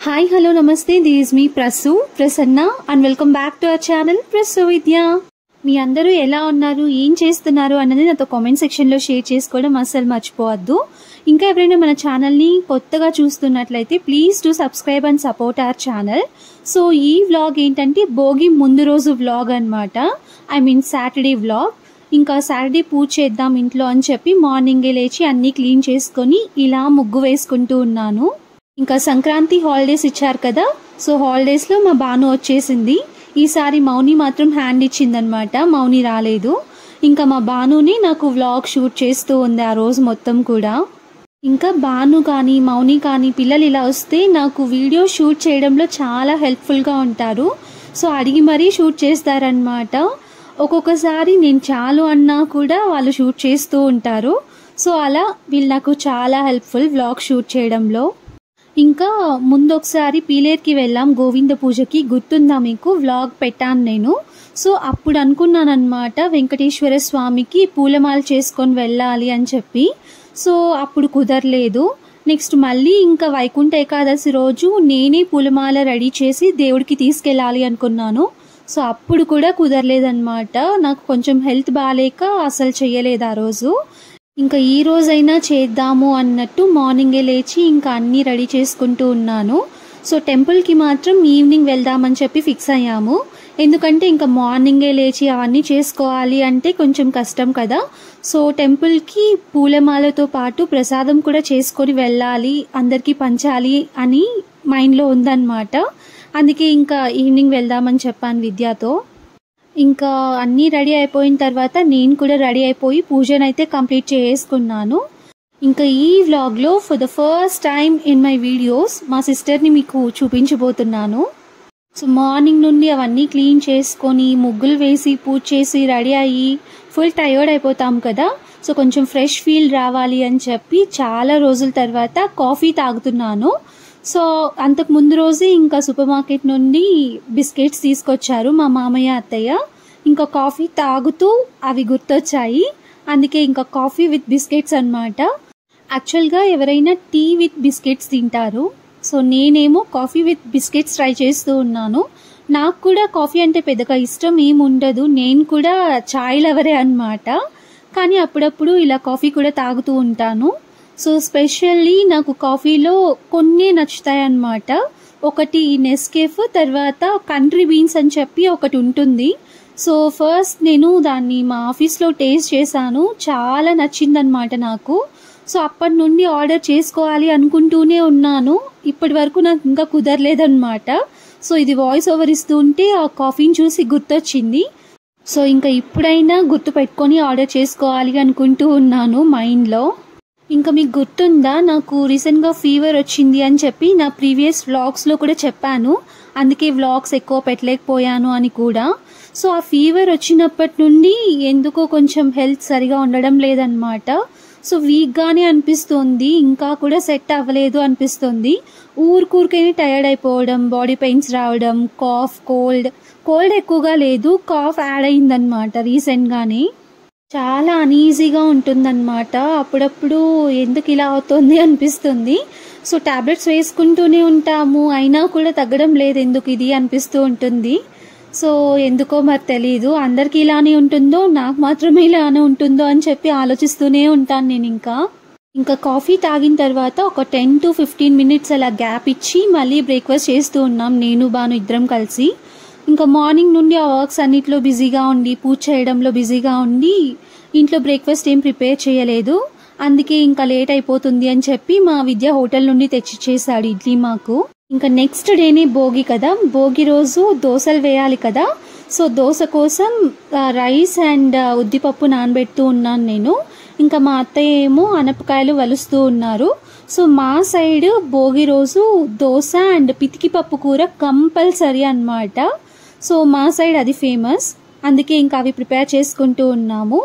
Hi, hello, namaste. This is me Prasanna and welcome back to our channel Prasu Vidya. మీ అందరూ ఎలా ఉన్నారు, ఏం చేస్తున్నారు అన్నది నాతో కామెంట్ సెక్షన్ లో షేర్ చేసుకోవడం అస్సలు మర్చిపోవద్దు. ఇంకా ఎవరైనా మన ఛానల్ ని కొత్తగా చూస్తున్నట్లయితే please do subscribe and support our channel. So ఈ వ్లాగ్ ఏంటంటే భోగి ముందు రోజు వ్లాగ్ అన్నమాట. I mean Saturday vlog. ఇంకా సాటర్డే పూజ చేద్దాం ఇంట్లో అని చెప్పి మార్నింగే లేచి అన్ని క్లీన్ చేసుకొని ఇలా ముగ్గు వేసుకుంటూ ఉన్నాను. ఇంకా సంక్రాంతి హాలిడేస్ ఇచ్చారు కదా, సో హాలిడేస్ లో మా బాను వచ్చేసింది. ఈసారి మౌని మాత్రం హ్యాండ్ ఇచ్చిందనమాట, మౌని రాలేదు. ఇంకా మా బానుని నాకు వ్లాగ్ షూట్ చేస్తూ ఉంది ఆ రోజు మొత్తం కూడా. ఇంకా బాను కానీ మౌని కానీ పిల్లలు ఇలా వస్తే నాకు వీడియో షూట్ చేయడంలో చాలా హెల్ప్ఫుల్గా ఉంటారు. సో అడిగి మరీ షూట్ చేస్తారనమాట. ఒక్కొక్కసారి నేను చాలు అన్నా కూడా వాళ్ళు షూట్ చేస్తూ ఉంటారు. సో అలా వీళ్ళు నాకు చాలా హెల్ప్ఫుల్ వ్లాగ్ షూట్ చేయడంలో. ఇంకా ముందు ఒకసారి పీలేర్కి వెళ్ళాం గోవింద పూజకి, గుర్తుందా మీకు? వ్లాగ్ పెట్టాను నేను. సో అప్పుడు అనుకున్నానమాట వెంకటేశ్వర స్వామికి పూలమాల చేసుకొని వెళ్ళాలి అని చెప్పి. సో అప్పుడు కుదరలేదు. నెక్స్ట్ మళ్ళీ ఇంకా వైకుంఠ ఏకాదశి రోజు నేనే పూలమాల రెడీ చేసి దేవుడికి తీసుకెళ్ళాలి అనుకున్నాను. సో అప్పుడు కూడా కుదరలేదన్నమాట. నాకు కొంచెం హెల్త్ బాగాలేక అసలు చెయ్యలేదు ఆ రోజు. ఇంకా ఈ రోజైనా చేద్దాము అన్నట్టు మార్నింగే లేచి ఇంకా అన్నీ రెడీ చేసుకుంటూ ఉన్నాను. సో టెంపుల్కి మాత్రం ఈవినింగ్ వెళ్దామని చెప్పి ఫిక్స్ అయ్యాము. ఎందుకంటే ఇంకా మార్నింగే లేచి అవన్నీ చేసుకోవాలి అంటే కొంచెం కష్టం కదా. సో టెంపుల్కి పూలమాలతో పాటు ప్రసాదం కూడా చేసుకొని వెళ్ళాలి, అందరికీ పంచాలి అని మైండ్లో ఉందన్నమాట. అందుకే ఇంకా ఈవినింగ్ వెళ్దామని చెప్పాను విద్యతో. ఇంకా అన్నీ రెడీ అయిపోయిన తర్వాత నేను కూడా రెడీ అయిపోయి పూజనైతే కంప్లీట్ చేసుకున్నాను. ఇంకా ఈ వ్లాగ్లో for the first time in my videos మా సిస్టర్ని మీకు చూపించబోతున్నాను. సో మార్నింగ్ నుండి అవన్నీ క్లీన్ చేసుకొని ముగ్గులు వేసి పూజ చేసి రెడీ అయ్యి ఫుల్ టయర్డ్ అయిపోతాం కదా. సో కొంచెం ఫ్రెష్ ఫీల్ రావాలి అని చెప్పి చాలా రోజుల తర్వాత కాఫీ తాగుతున్నాను. సో అంతకు ముందు రోజే ఇంకా సూపర్ మార్కెట్ నుండి బిస్కెట్స్ తీసుకొచ్చారు మా మామయ్య అత్తయ్య. ఇంకా కాఫీ తాగుతూ అవి గుర్తొచ్చాయి, అందుకే ఇంకా కాఫీ విత్ బిస్కెట్స్ అన్నమాట. యాక్చువల్గా ఎవరైనా టీ విత్ బిస్కెట్స్ తింటారు, సో నేనేమో కాఫీ విత్ బిస్కెట్స్ ట్రై చేస్తూ ఉన్నాను. నాకు కూడా కాఫీ అంటే పెద్దగా ఇష్టం ఏమి ఉండదు, నేను కూడా చాయ్ లవరే అన్నమాట. కానీ అప్పుడప్పుడు ఇలా కాఫీ కూడా తాగుతూ ఉంటాను. సో స్పెషల్లీ నాకు కాఫీలో కొన్ని నచ్చుతాయి అన్నమాట. ఒకటి నెస్కేఫ్, తర్వాత కంట్రీ బీన్స్ అని చెప్పి ఒకటి ఉంటుంది. సో ఫస్ట్ నేను దాన్ని మా ఆఫీస్లో టేస్ట్ చేశాను, చాలా నచ్చిందనమాట నాకు. సో అప్పటి నుండి ఆర్డర్ చేసుకోవాలి అనుకుంటూనే ఉన్నాను, ఇప్పటి వరకు నాకు ఇంకా కుదరలేదన్నమాట. సో ఇది వాయిస్ ఓవర్ ఇస్తూ ఉంటే ఆ కాఫీని చూసి గుర్తొచ్చింది. సో ఇంకా ఇప్పుడైనా గుర్తు పెట్టుకొని ఆర్డర్ చేసుకోవాలి అనుకుంటూ ఉన్నాను మైండ్లో. ఇంకా మీకు గుర్తుందా, నాకు రీసెంట్గా ఫీవర్ వచ్చింది అని చెప్పి నా ప్రీవియస్ వ్లాగ్స్లో కూడా చెప్పాను. అందుకే వ్లాగ్స్ ఎక్కువ పెట్టలేకపోయాను అని కూడా. సో ఆ ఫీవర్ వచ్చినప్పటి నుండి ఎందుకో కొంచెం హెల్త్ సరిగా ఉండడం లేదనమాట. సో వీక్గానే అనిపిస్తుంది, ఇంకా కూడా సెట్ అవ్వలేదు అనిపిస్తుంది. ఊరికైనా టయర్డ్ అయిపోవడం, బాడీ పెయిన్స్ రావడం, కాఫ్, కోల్డ్ ఎక్కువగా లేదు, కాఫ్ యాడ్ అయిందనమాట రీసెంట్గానే. చాలా అనీజీగా ఉంటుందన్నమాట. అప్పుడప్పుడు ఎందుకు ఇలా అవుతుంది అనిపిస్తుంది. సో టాబ్లెట్స్ వేసుకుంటూనే ఉంటాము, అయినా కూడా తగ్గడం లేదు, ఎందుకు ఇది అనిపిస్తూ ఉంటుంది. సో ఎందుకో మరి తెలీదు, అందరికి ఇలానే ఉంటుందో నాకు మాత్రమే ఇలానే ఉంటుందో అని చెప్పి ఆలోచిస్తూనే ఉంటాను నేను. ఇంకా కాఫీ తాగిన తర్వాత ఒక 10 to 15 minutes అలా గ్యాప్ ఇచ్చి మళ్ళీ బ్రేక్ఫాస్ట్ చేస్తూ ఉన్నాం నేను బాను ఇద్దరం కలిసి. ఇంకా మార్నింగ్ నుండి ఆ వర్క్స్ అన్నిట్లో బిజీగా ఉండి పూజ చేయడంలో బిజీగా ఉండి ఇంట్లో బ్రేక్ఫాస్ట్ ఏం ప్రిపేర్ చేయలేదు. అందుకే ఇంకా లేట్ అయిపోతుంది అని చెప్పి మా విద్య హోటల్ నుండి తెచ్చిచ్చేసాడు ఇడ్లీ మాకు. ఇంకా నెక్స్ట్ డేనే భోగి కదా, భోగి రోజు దోశలు వేయాలి కదా. సో దోశ కోసం రైస్ అండ్ ఉద్దిపప్పు నానబెడుతూ ఉన్నాను నేను. ఇంకా మా అత్తయ్య ఏమో అనపకాయలు వలుస్తూ ఉన్నారు. సో మా సైడ్ భోగి రోజు దోశ అండ్ పితికి పప్పు కూర కంపల్సరీ అన్నమాట. సో మా సైడ్ అది ఫేమస్, అందుకే ఇంకా అవి ప్రిపేర్ చేసుకుంటూ ఉన్నాము.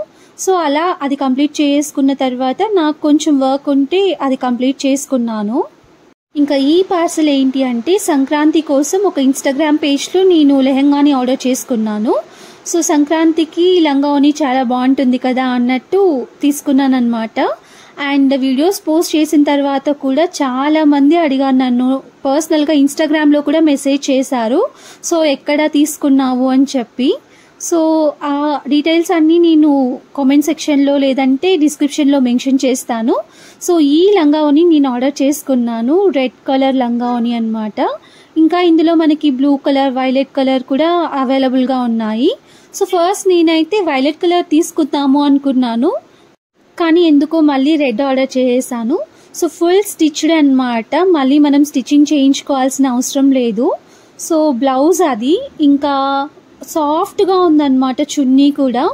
సో అలా అది కంప్లీట్ చేసుకున్న తర్వాత నాకు కొంచెం వర్క్ ఉంటే అది కంప్లీట్ చేసుకున్నాను. ఇంకా ఈ పార్సల్ ఏంటి అంటే సంక్రాంతి కోసం ఒక ఇన్స్టాగ్రామ్ పేజ్లో నేను లెహంగాని ఆర్డర్ చేసుకున్నాను. సో సంక్రాంతికి లంగావోని చాలా బాగుంటుంది కదా అన్నట్టు తీసుకున్నాను అనమాట. అండ్ వీడియోస్ పోస్ట్ చేసిన తర్వాత కూడా చాలా మంది అడిగారు నన్ను పర్సనల్గా, ఇన్స్టాగ్రామ్లో కూడా మెసేజ్ చేశారు. సో ఎక్కడ తీసుకున్నావు అని చెప్పి. సో ఆ డీటెయిల్స్ అన్నీ నేను కామెంట్ సెక్షన్లో లేదంటే డిస్క్రిప్షన్లో మెన్షన్ చేస్తాను. సో ఈ లంగావోని నేను ఆర్డర్ చేసుకున్నాను, రెడ్ కలర్ లంగావోని అన్నమాట. ఇంకా ఇందులో మనకి బ్లూ కలర్, వైలెట్ కలర్ కూడా అవైలబుల్గా ఉన్నాయి. సో ఫస్ట్ నేనైతే వైలెట్ కలర్ తీసుకుందాము అనుకున్నాను, కానీ ఎందుకో మళ్ళీ రెడ్ ఆర్డర్ చేసేసాను. సో ఫుల్ స్టిచ్డ్ అన్నమాట, మళ్ళీ మనం స్టిచ్చింగ్ చేయించుకోవాల్సిన అవసరం లేదు. సో బ్లౌజ్ అది, ఇంకా సాఫ్ట్గా ఉందన్నమాట చున్నీ కూడా.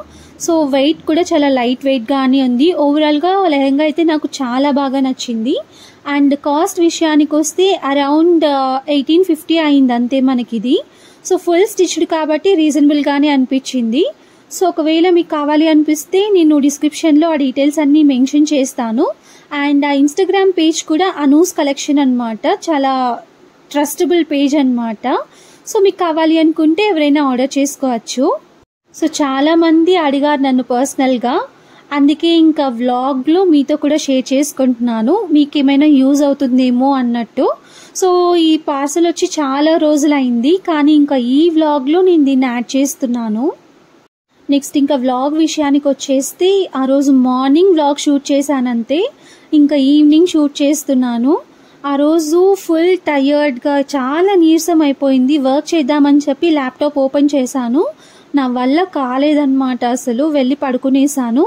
సో వెయిట్ కూడా చాలా లైట్ వెయిట్గానే ఉంది. ఓవరాల్గా లెహంగా అయితే నాకు చాలా బాగా నచ్చింది. అండ్ కాస్ట్ విషయానికి వస్తే అరౌండ్ 1850 అయింది అంతే మనకి ఇది. సో ఫుల్ స్టిచ్డ్ కాబట్టి రీజనబుల్గానే అనిపించింది. సో ఒకవేళ మీకు కావాలి అనిపిస్తే నేను డిస్క్రిప్షన్లో ఆ డీటెయిల్స్ అన్నీ మెన్షన్ చేస్తాను. అండ్ ఆ ఇన్స్టాగ్రామ్ పేజ్ కూడా అనూస్ కలెక్షన్ అన్నమాట, చాలా ట్రస్టబుల్ పేజ్ అన్నమాట. సో మీకు కావాలి అనుకుంటే ఎవరైనా ఆర్డర్ చేసుకోవచ్చు. సో చాలా మంది అడిగారు నన్ను పర్సనల్గా, అందుకే ఇంకా వ్లాగ్లో మీతో కూడా షేర్ చేసుకుంటున్నాను, మీకు ఏమైనా యూజ్ అవుతుందేమో అన్నట్టు. సో ఈ పార్సల్ వచ్చి చాలా రోజులైంది, కానీ ఇంకా ఈ వ్లాగ్లో నేను దీన్ని యాడ్ చేస్తున్నాను. నెక్స్ట్ ఇంకా వ్లాగ్ విషయానికి వచ్చేస్తే ఆ రోజు మార్నింగ్ వ్లాగ్ షూట్ చేశానంతే, ఇంకా ఈవినింగ్ షూట్ చేస్తున్నాను. ఆ రోజు ఫుల్ టయర్డ్గా చాలా నీరసం అయిపోయింది. వర్క్ చేద్దామని చెప్పి ల్యాప్టాప్ ఓపెన్ చేశాను, నా వల్ల కాలేదన్నమాట. అసలు వెళ్ళి పడుకునేసాను.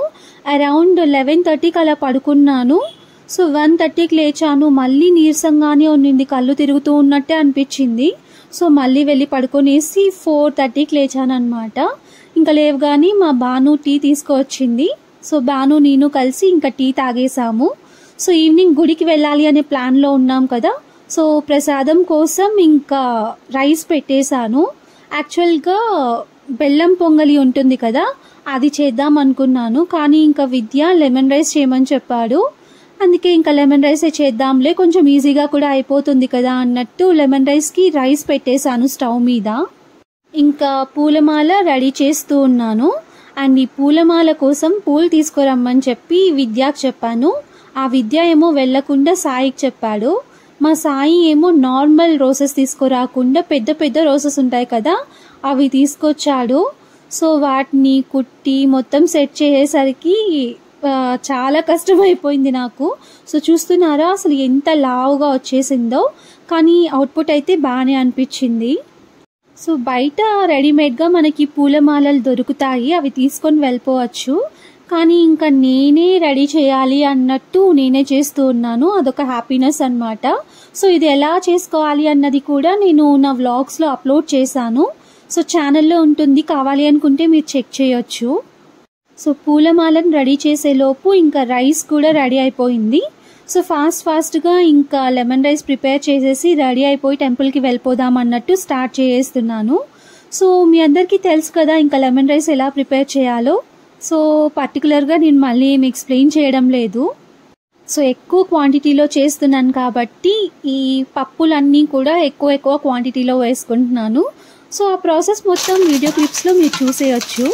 అరౌండ్ 11:30కి అలా పడుకున్నాను. సో 1:30కి లేచాను, మళ్ళీ నీరసంగానే ఉన్నింది, కళ్ళు తిరుగుతూ ఉన్నట్టే అనిపించింది. సో మళ్ళీ వెళ్ళి పడుకునేసి 4:30కి లేచాను అనమాట. ఇంకా లేవగానే మా బాను టీ తీసుకువచ్చింది. సో బాను నేను కలిసి ఇంకా టీ తాగేసాము. సో ఈవినింగ్ గుడికి వెళ్ళాలి అనే ప్లాన్లో ఉన్నాం కదా. సో ప్రసాదం కోసం ఇంకా రైస్ పెట్టేశాను. యాక్చువల్గా బెల్లం పొంగలి ఉంటుంది కదా, అది చేద్దాం అనుకున్నాను, కానీ ఇంకా విద్య లెమన్ రైస్ చేయమని చెప్పాడు. అందుకే ఇంకా లెమన్ రైసే చేద్దాంలే, కొంచెం ఈజీగా కూడా అయిపోతుంది కదా అన్నట్టు లెమన్ రైస్కి రైస్ పెట్టేశాను స్టవ్ మీద. ఇంకా పూలమాల రెడీ చేస్తూ ఉన్నాను. అండ్ ఈ పూలమాల కోసం పూలు తీసుకురమ్మని చెప్పి విద్యకు చెప్పాను. ఆ విద్య ఏమో వెళ్లకుండా సాయికి చెప్పాడు. మా సాయి ఏమో నార్మల్ రోసెస్ తీసుకురాకుండా పెద్ద పెద్ద రోసెస్ ఉంటాయి కదా, అవి తీసుకొచ్చాడు. సో వాటిని కుట్టి మొత్తం సెట్ చేసేసరికి చాలా కష్టమైపోయింది నాకు. సో చూస్తున్నారా అసలు ఎంత లావుగా వచ్చేసిందో, కానీ అవుట్పుట్ అయితే బాగానే అనిపించింది. సో బయట రెడీమేడ్గా మనకి పూలమాలలు దొరుకుతాయి, అవి తీసుకొని వెళ్ళిపోవచ్చు. కానీ ఇంకా నేనే రెడీ చేయాలి అన్నట్టు నేనే చేస్తూ ఉన్నాను, అదొక హ్యాపీనెస్ అన్నమాట. సో ఇది ఎలా చేసుకోవాలి అన్నది కూడా నేను నా వ్లాగ్స్లో అప్లోడ్ చేశాను. సో ఛానల్లో ఉంటుంది, కావాలి అనుకుంటే మీరు చెక్ చేయొచ్చు. సో పూలమాలను రెడీ చేసేలోపు ఇంకా రైస్ కూడా రెడీ అయిపోయింది. సో ఫాస్ట్గా ఇంకా లెమన్ రైస్ ప్రిపేర్ చేసేసి రెడీ అయిపోయి టెంపుల్కి వెళ్ళిపోదాం అన్నట్టు స్టార్ట్ చేస్తున్నాను. సో మీ అందరికీ తెలుసు కదా ఇంకా లెమన్ రైస్ ఎలా ప్రిపేర్ చేయాలో. సో పర్టికులర్గా నేను మళ్ళీ ఏమి ఎక్స్ప్లెయిన్ చేయడం లేదు. సో ఎక్కువ క్వాంటిటీలో చేస్తున్నాను కాబట్టి ఈ పప్పులన్నీ కూడా ఎక్కువ క్వాంటిటీలో వేసుకుంటున్నాను. సో ఆ ప్రాసెస్ మొత్తం వీడియో క్లిప్స్లో మీరు చూసేయచ్చు.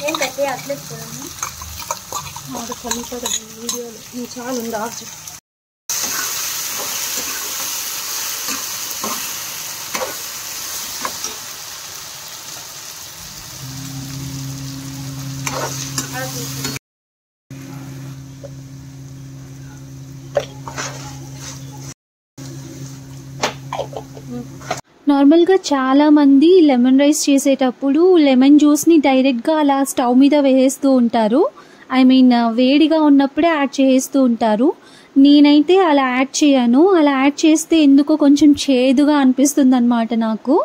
ఏంటంటే అట్లెట్ చూడండి, అది కలుగుతుంది వీడియోలో. ఇది చాలా ఉంది ఆర్జు. నార్మల్గా చాలామంది లెమన్ రైస్ చేసేటప్పుడు లెమన్ జ్యూస్ని డైరెక్ట్గా అలా స్టవ్ మీద వేసేస్తూ ఉంటారు. ఐ మీన్ వేడిగా ఉన్నప్పుడే యాడ్ చేస్తూ ఉంటారు. నేనైతే అలా యాడ్ చేయను. అలా యాడ్ చేస్తే ఎందుకో కొంచెం చేదుగా అనిపిస్తుంది అనమాట నాకు.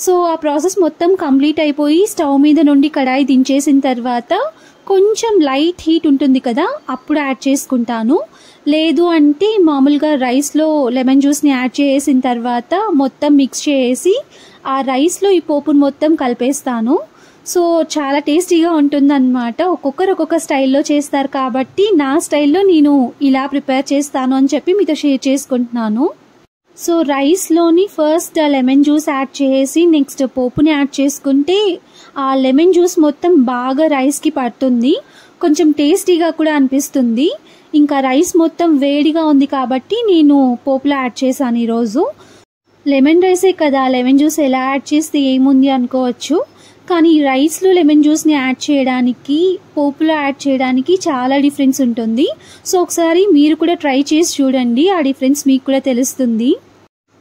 సో ఆ ప్రాసెస్ మొత్తం కంప్లీట్ అయిపోయి స్టవ్ మీద నుండి కడాయి దించేసిన తర్వాత కొంచెం లైట్ హీట్ ఉంటుంది కదా, అప్పుడు యాడ్ చేసుకుంటాను. లేదు అంటే మామూలుగా రైస్లో లెమన్ జ్యూస్ని యాడ్ చేసిన తర్వాత మొత్తం మిక్స్ చేసి ఆ రైస్లో ఈ పోపును మొత్తం కలిపేస్తాను. సో చాలా టేస్టీగా ఉంటుందన్నమాట. ఒక్కొక్కరు ఒక్కొక్క స్టైల్లో చేస్తారు కాబట్టి నా స్టైల్లో నేను ఇలా ప్రిపేర్ చేస్తాను అని చెప్పి మీతో షేర్ చేసుకుంటున్నాను. సో రైస్లోని ఫస్ట్ లెమన్ జ్యూస్ యాడ్ చేసి నెక్స్ట్ పోపుని యాడ్ చేసుకుంటే ఆ లెమన్ జ్యూస్ మొత్తం బాగా రైస్కి పడుతుంది, కొంచెం టేస్టీగా కూడా అనిపిస్తుంది. ఇంకా రైస్ మొత్తం వేడిగా ఉంది కాబట్టి నేను పోపులో యాడ్ చేశాను ఈరోజు. లెమన్ రైసే కదా, లెమన్ జ్యూస్ ఎలా యాడ్ చేస్తే ఏముంది అనుకోవచ్చు, కానీ రైస్లో లెమన్ జ్యూస్ని యాడ్ చేయడానికి పోపులో యాడ్ చేయడానికి చాలా డిఫరెన్స్ ఉంటుంది. సో ఒకసారి మీరు కూడా ట్రై చేసి చూడండి, ఆ డిఫరెన్స్ మీకు కూడా తెలుస్తుంది.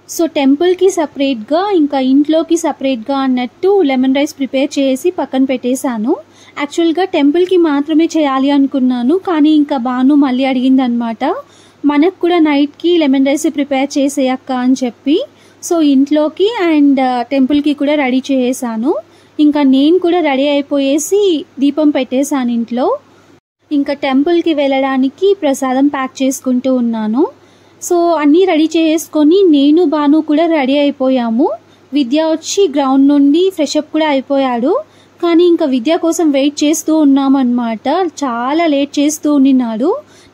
సో టెంపుల్కి సపరేట్గా ఇంకా ఇంట్లోకి సపరేట్గా అన్నట్టు లెమన్ రైస్ ప్రిపేర్ చేసి పక్కన పెట్టేశాను. యాక్చువల్గా టెంపుల్కి మాత్రమే చేయాలి అనుకున్నాను, కానీ ఇంకా బాను మళ్ళీ అడిగింది అనమాట, మనకు కూడా నైట్కి లెమన్ రైస్ ప్రిపేర్ చేసేయక్క అని చెప్పి. సో ఇంట్లోకి అండ్ టెంపుల్కి కూడా రెడీ చేసేసాను. ఇంకా నేను కూడా రెడీ అయిపోయేసి దీపం పెట్టేశాను ఇంట్లో. ఇంకా టెంపుల్కి వెళ్ళడానికి ప్రసాదం ప్యాక్ చేసుకుంటూ ఉన్నాను. సో అన్నీ రెడీ చేసుకొని నేను బాను కూడా రెడీ అయిపోయాము. విద్య వచ్చి గ్రౌండ్ నుండి ఫ్రెష్ అప్ కూడా అయిపోయాడు, కానీ ఇంకా విద్య కోసం వెయిట్ చేస్తూ ఉన్నామన్నమాట. చాలా లేట్ చేస్తూ ఉన్నాడు,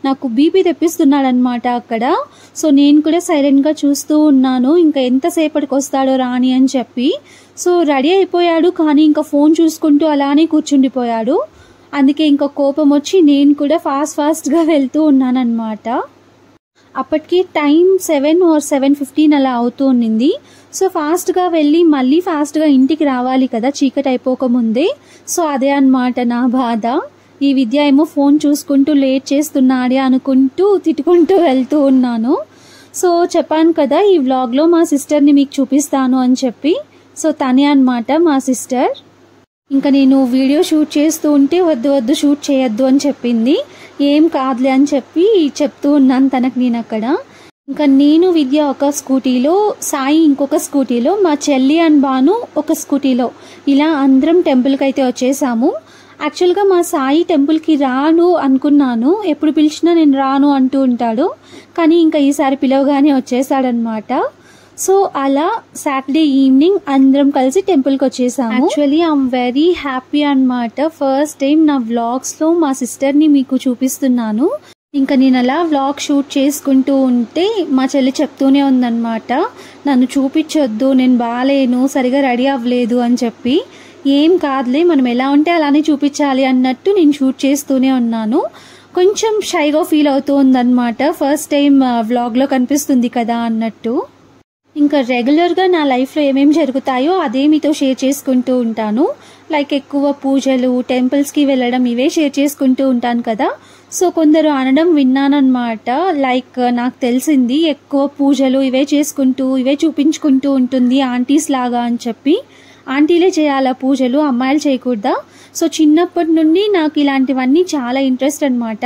నాకు బీపీ తెప్పిస్తున్నాడు అనమాట అక్కడ. సో నేను కూడా సైలెంట్గా చూస్తూ ఉన్నాను, ఇంకా ఎంతసేపటికి వస్తాడో రాని అని చెప్పి. సో రెడీ అయిపోయాడు, కానీ ఇంకా ఫోన్ చూసుకుంటూ అలానే కూర్చుండిపోయాడు. అందుకే ఇంకా కోపం వచ్చి నేను కూడా ఫాస్ట్గా వెళ్తూ ఉన్నాను అనమాట. అప్పటికి టైం 7 or 7:15 అలా అవుతూ ఉండింది. సో ఫాస్ట్గా వెళ్ళి మళ్ళీ ఫాస్ట్గా ఇంటికి రావాలి కదా చీకటి అయిపోకముందే. సో అదే అన్నమాట నా బాధ. ఈ విద్య ఏమో ఫోన్ చూసుకుంటూ లేట్ చేస్తున్నాడే అనుకుంటూ తిట్టుకుంటూ వెళ్తూ ఉన్నాను. సో చెప్పాను కదా ఈ వ్లాగ్లో మా సిస్టర్ని మీకు చూపిస్తాను అని చెప్పి. సో తనే అన్నమాట మా సిస్టర్. ఇంకా నేను వీడియో షూట్ చేస్తూ ఉంటే వద్దు షూట్ చేయొద్దు అని చెప్పింది. ఏం కాదులే అని చెప్పి చెప్తూ ఉన్నాను తనకు నేను అక్కడ. ఇంకా నేను విద్య ఒక స్కూటీలో, సాయి ఇంకొక స్కూటీలో, మా చెల్లి అండ్ బాను ఒక స్కూటీలో ఇలా అందరం టెంపుల్కి అయితే వచ్చేసాము. యాక్చువల్గా మా సాయి టెంపుల్కి రాను అనుకున్నాను, ఎప్పుడు పిలిచినా నేను రాను అంటూ ఉంటాడు, కానీ ఇంకా ఈసారి పిలవగానే వచ్చేసాడనమాట. సో అలా సాటర్డే ఈవినింగ్ అందరం కలిసి టెంపుల్కి వచ్చేసాము. యాక్చువల్లీ ఐఎమ్ వెరీ హ్యాపీ అనమాట. ఫస్ట్ టైం నా వ్లాగ్స్లో మా సిస్టర్ని మీకు చూపిస్తున్నాను. ఇంకా నేను అలా వ్లాగ్ షూట్ చేసుకుంటూ ఉంటే మా చెల్లి చెప్తూనే ఉందన్నమాట, నన్ను చూపించొద్దు, నేను బాగాలేను, సరిగా రెడీ అవ్వలేదు అని చెప్పి. ఏం కాదులే, మనం ఎలా ఉంటే అలానే చూపించాలి అన్నట్టు నేను షూట్ చేస్తూనే ఉన్నాను. కొంచెం షైగా ఫీల్ అవుతూ ఉందన్నమాట, ఫస్ట్ టైం వ్లాగ్లో కనిపిస్తుంది కదా అన్నట్టు. ఇంకా రెగ్యులర్గా నా లైఫ్లో ఏమేమి జరుగుతాయో అదే మీతో షేర్ చేసుకుంటూ ఉంటాను. లైక్ ఎక్కువ పూజలు, టెంపుల్స్కి వెళ్ళడం, ఇవే షేర్ చేసుకుంటూ ఉంటాను కదా. సో కొందరు అనడం విన్నానమాట, లైక్ నాకు తెలిసింది ఎక్కువ పూజలు ఇవే చేసుకుంటూ ఇవే చూపించుకుంటూ ఉంటుంది ఆంటీస్ లాగా అని చెప్పి. ఆంటీలే చేయాలా పూజలు, అమ్మాయిలు చేయకూడదా? సో చిన్నప్పటి నుండి నాకు ఇలాంటివన్నీ చాలా ఇంట్రెస్ట్ అనమాట.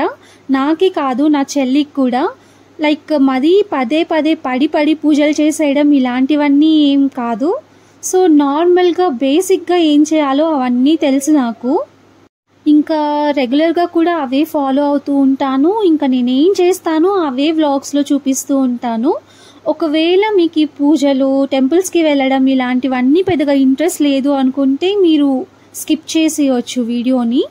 నాకే కాదు నా చెల్లికి కూడా. లైక్ మాది పదే పడి పూజలు చేసేయడం ఇలాంటివన్నీ ఏం కాదు. సో నార్మల్గా బేసిక్గా ఏం చేయాలో అవన్నీ తెలుసు నాకు. ఇంకా రెగ్యులర్గా కూడా అవే ఫాలో అవుతూ ఉంటాను. ఇంకా నేనేం చేస్తానో అవే వ్లాగ్స్లో చూపిస్తూ ఉంటాను. ఒకవేళ మీకు ఈ పూజలు, టెంపుల్స్కి వెళ్ళడం ఇలాంటివన్నీ పెద్దగా ఇంట్రెస్ట్ లేదు అనుకుంటే మీరు స్కిప్ చేసేయచ్చు వీడియోని.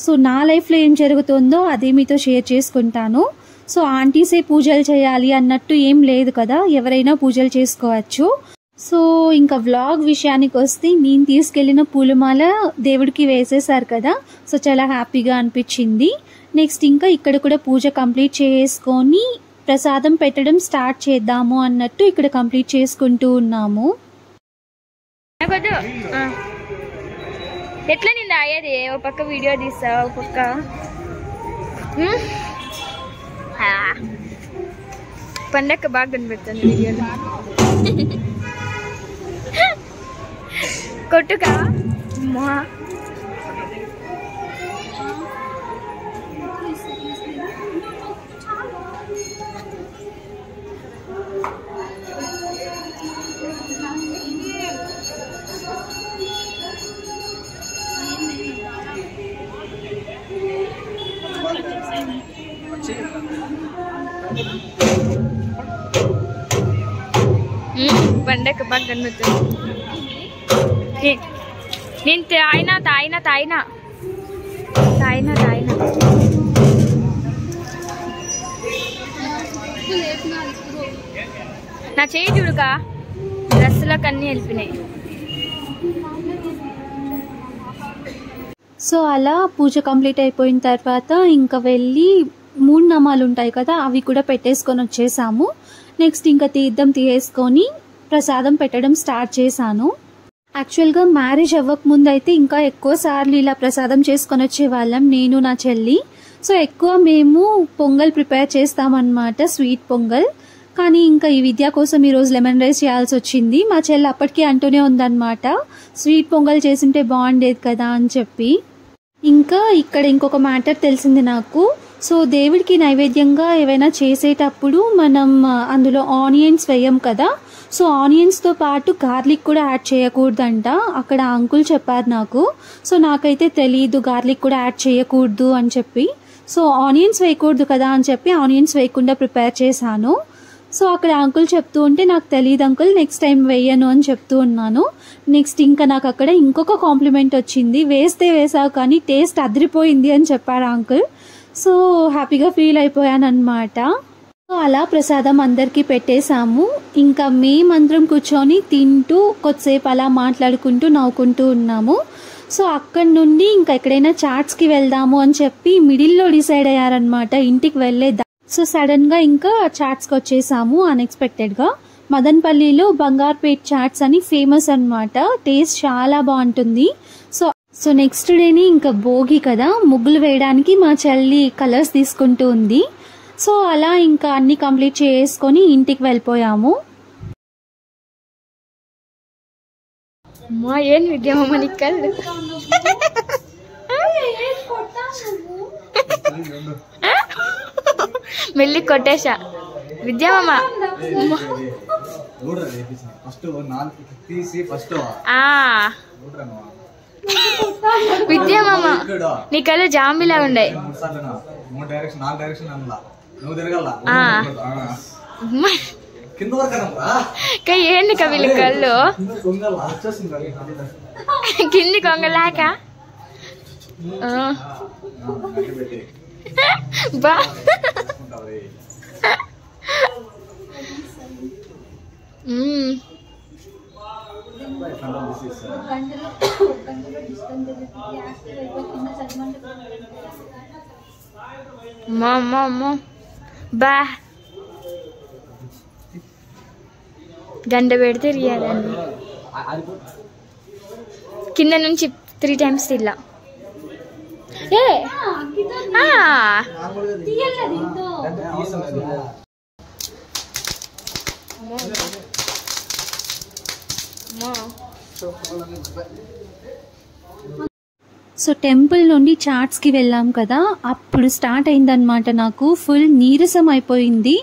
సో నా లైఫ్లో ఏం జరుగుతుందో అదే మీతో షేర్ చేసుకుంటాను. సో ఆంటీసే పూజలు చేయాలి అన్నట్టు ఏం లేదు కదా, ఎవరైనా పూజలు చేసుకోవచ్చు. సో ఇంకా వ్లాగ్ విషయానికి వస్తే నేను తీసుకెళ్లిన పూలమాల దేవుడికి వేసేసారు కదా, సో చాలా హ్యాపీగా అనిపించింది. నెక్స్ట్ ఇంకా ఇక్కడ కూడా పూజ కంప్లీట్ చేసుకొని ప్రసాదం పెట్టడం స్టార్ట్ చేద్దాము అన్నట్టు ఇక్కడ కంప్లీట్ చేసుకుంటూ ఉన్నాము. ఎట్లా నిందా అయ్యేది, ఒక పక్క వీడియో తీస్తా, ఒక పక్క పండగ బాగా కనిపెడుతుంది వీడియోలో. కొట్టుకా పండగ బాగా కనబడుతుంది. నేను తాయినా నా చేయి చూడుకా డ్రెస్సులకు అన్నీ వెళ్ళిపోయినాయి. సో అలా పూజ కంప్లీట్ అయిపోయిన తర్వాత ఇంకా వెళ్ళి 3 నామాలు ఉంటాయి కదా, అవి కూడా పెట్టేసుకొని వచ్చేసాము. నెక్స్ట్ ఇంకా తీర్థం తీసేసుకొని ప్రసాదం పెట్టడం స్టార్ట్ చేశాను. యాక్చువల్గా మ్యారేజ్ అవ్వక ముందు అయితే ఇంకా ఎక్కువ సార్లు ఇలా ప్రసాదం చేసుకొని వచ్చేవాళ్ళం, నేను నా చెల్లి. సో ఎక్కువ మేము పొంగల్ ప్రిపేర్ చేస్తామన్నమాట, స్వీట్ పొంగల్. కానీ ఇంకా ఈ విద్య కోసం ఈరోజు లెమన్ రైస్ చేయాల్సి వచ్చింది. మా చెల్లి అప్పటికీ అంటూనే ఉందన్నమాట, స్వీట్ పొంగల్ చేసింటే బాగుండేది కదా అని చెప్పి. ఇంకా ఇక్కడ ఇంకొక మ్యాటర్ తెలిసింది నాకు. సో దేవుడికి నైవేద్యంగా ఏవైనా చేసేటప్పుడు మనం అందులో ఆనియన్స్ వేయం కదా, సో ఆనియన్స్తో పాటు గార్లిక్ కూడా యాడ్ చేయకూడదంట. అక్కడ అంకుల్ చెప్పారు నాకు. సో నాకైతే తెలీదు గార్లిక్ కూడా యాడ్ చేయకూడదు అని చెప్పి. సో ఆనియన్స్ వేయకూడదు కదా అని చెప్పి ఆనియన్స్ వేయకుండా ప్రిపేర్ చేశాను. సో అక్కడ అంకుల్ చెప్తూ ఉంటే నాకు తెలియదు అంకుల్, నెక్స్ట్ టైం వేయను అని చెప్తూ ఉన్నాను. నెక్స్ట్ ఇంకా నాకు అక్కడ ఇంకొక కాంప్లిమెంట్ వచ్చింది, వేస్తే వేసావు కానీ టేస్ట్ అదిరిపోయింది అని చెప్పారు అంకుల్. సో హ్యాపీగా ఫీల్ అయిపోయాను అనమాట. సో అలా ప్రసాదం అందరికీ పెట్టేశాము. ఇంకా మేమందరం కూర్చొని తింటూ కొద్దిసేపు అలా మాట్లాడుకుంటూ నవ్వుకుంటూ ఉన్నాము. సో అక్కడి నుండి ఇంకా ఎక్కడైనా చాట్స్కి వెళ్దాము అని చెప్పి మిడిల్లో డిసైడ్ అయ్యారనమాట ఇంటికి వెళ్ళే. సో సడన్ గా ఇంకా చాట్స్కి వచ్చేసాము అన్ఎక్స్పెక్టెడ్గా. మదన్పల్లిలో బంగార్పేట్ చాట్స్ అని ఫేమస్ అనమాట, టేస్ట్ చాలా బాగుంటుంది. సో నెక్స్ట్ డేని ఇంకా భోగి కదా, ముగ్గులు వేయడానికి మా చెల్లి కలర్స్ తీసుకుంటూ ఉంది. సో అలా ఇంకా అన్ని కంప్లీట్ చేసుకొని ఇంటికి వెళ్ళిపోయాము. మా ఏం విద్యమ్మ నీ కళ్ళు మెల్లి కొట్టేశా విద్యమ్మ. విద్యమ్మ నీ కళ్ళు జాంబిలా ఉండే. ఏంది కవిలి కళ్ళు కింది కొంగలాక బా. బా గంట పెడితే రియాలండి. కింద నుంచి 3 times తిల్లా. సో టెంపుల్ నుండి చాట్స్కి వెళ్ళాం కదా, అప్పుడు స్టార్ట్ అయిందనమాట నాకు ఫుల్ నీరసం అయిపోయింది.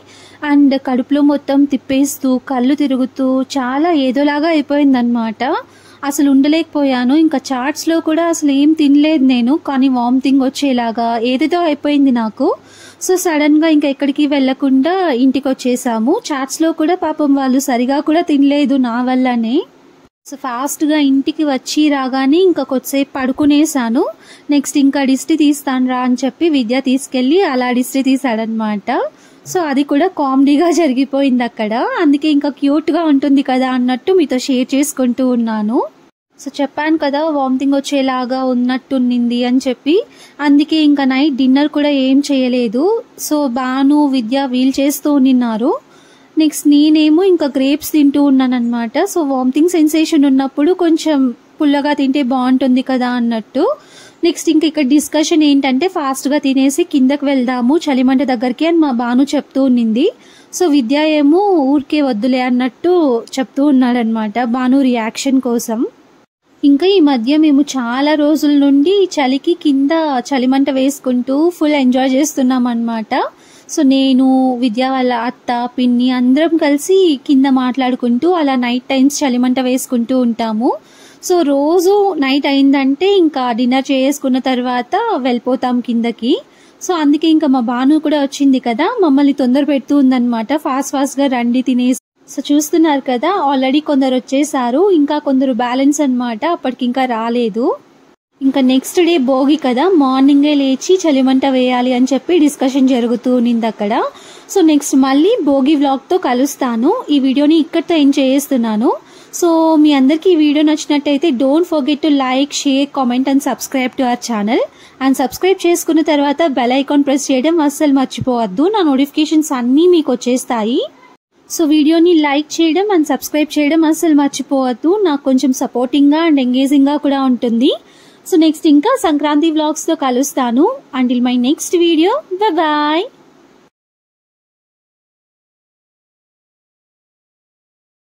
అండ్ కడుపులో మొత్తం తిప్పేస్తూ కళ్ళు తిరుగుతూ చాలా ఏదోలాగా అయిపోయిందనమాట. అసలు ఉండలేకపోయాను. ఇంకా చాట్స్లో కూడా అసలు ఏం తినలేదు నేను, కానీ వామిటింగ్ వచ్చేలాగా ఏదేదో అయిపోయింది నాకు. సో సడన్గా ఇంకా ఎక్కడికి వెళ్లకుండా ఇంటికి వచ్చేసాము. చాట్స్లో కూడా పాపం వాళ్ళు సరిగా కూడా తినలేదు నా వల్లనే. సో ఫాస్ట్గా ఇంటికి వచ్చి రాగానే ఇంకా కొద్దిసేపు పడుకునేసాను. నెక్స్ట్ ఇంకా డిస్ట్రీ తీస్తాను రా అని చెప్పి విద్య తీసుకెళ్ళి అలా డిస్ట్రీ తీసాడనమాట. సో అది కూడా కామెడీగా జరిగిపోయింది అక్కడ. అందుకే ఇంకా క్యూట్గా ఉంటుంది కదా అన్నట్టు మీతో షేర్ చేసుకుంటూ ఉన్నాను. సో చెప్పాను కదా వామిటింగ్ వచ్చేలాగా ఉన్నట్టుండింది అని చెప్పి, అందుకే ఇంకా నైట్ డిన్నర్ కూడా ఏం చేయలేదు. సో బాను విద్య వీల్ చేస్తూ ఉన్నారు. నెక్స్ట్ నేనేమో ఇంకా గ్రేప్స్ తింటూ ఉన్నాను అనమాట. సో వామిటింగ్ సెన్సేషన్ ఉన్నప్పుడు కొంచెం పుల్లగా తింటే బాగుంటుంది కదా అన్నట్టు. నెక్స్ట్ ఇంకా ఇక్కడ డిస్కషన్ ఏంటంటే ఫాస్ట్గా తినేసి కిందకి వెళ్దాము చలిమంట దగ్గరికి అని మా బాను చెప్తూ ఉన్నింది. సో విద్య ఏమో ఊరికే వద్దులే అన్నట్టు చెప్తూ ఉన్నాడనమాట బాను రియాక్షన్ కోసం. ఇంకా ఈ మధ్య మేము చాలా రోజుల నుండి చలికి కింద చలిమంట వేసుకుంటూ ఫుల్ ఎంజాయ్ చేస్తున్నాం అనమాట. సో నేను విద్య వాళ్ళ అత్త పిన్ని అందరం కలిసి కింద మాట్లాడుకుంటూ అలా నైట్ టైమ్స్ చలిమంట వేసుకుంటూ ఉంటాము. సో రోజు నైట్ అయిందంటే ఇంకా డిన్నర్ చేసుకున్న తర్వాత వెళ్ళిపోతాం కిందకి. సో అందుకే ఇంకా మా బాను కూడా వచ్చింది కదా, మమ్మల్ని తొందర పెడుతూ ఉందన్నమాట, ఫాస్ట్ గా రండి తినేసి. సో చూస్తున్నారు కదా, ఆల్రెడీ కొందరు వచ్చేసారు, ఇంకా కొందరు బ్యాలెన్స్ అన్నమాట, అప్పటికి ఇంకా రాలేదు. ఇంకా నెక్స్ట్ డే భోగి కదా, మార్నింగే లేచి చలిమంట వేయాలి అని చెప్పి డిస్కషన్ జరుగుతూ ఉన్నింది అక్కడ. సో నెక్స్ట్ మళ్ళీ భోగి వ్లాగ్ తో కలుస్తాను. ఈ వీడియోని ఇక్కడితో ఎండ్ చేస్తున్నాను. సో మీ అందరికి ఈ వీడియో నచ్చినట్టయితే don't forget to like, share, comment and subscribe to our channel. And subscribe చేసుకున్న తర్వాత బెల్ ఐకాన్ ప్రెస్ చేయడం అస్సలు మర్చిపోవద్దు. నా నోటిఫికేషన్స్ అన్నీ మీకు వచ్చేస్తాయి. సో వీడియోని లైక్ చేయడం అండ్ సబ్స్క్రైబ్ చేయడం అస్సలు మర్చిపోవద్దు. నాకు కొంచెం సపోర్టింగ్ గా అండ్ ఎంగేజింగ్ గా కూడా ఉంటుంది. సో నెక్స్ట్ ఇంకా సంక్రాంతి వ్లాగ్స్ తో కలుస్తాను. Until my next video, bye.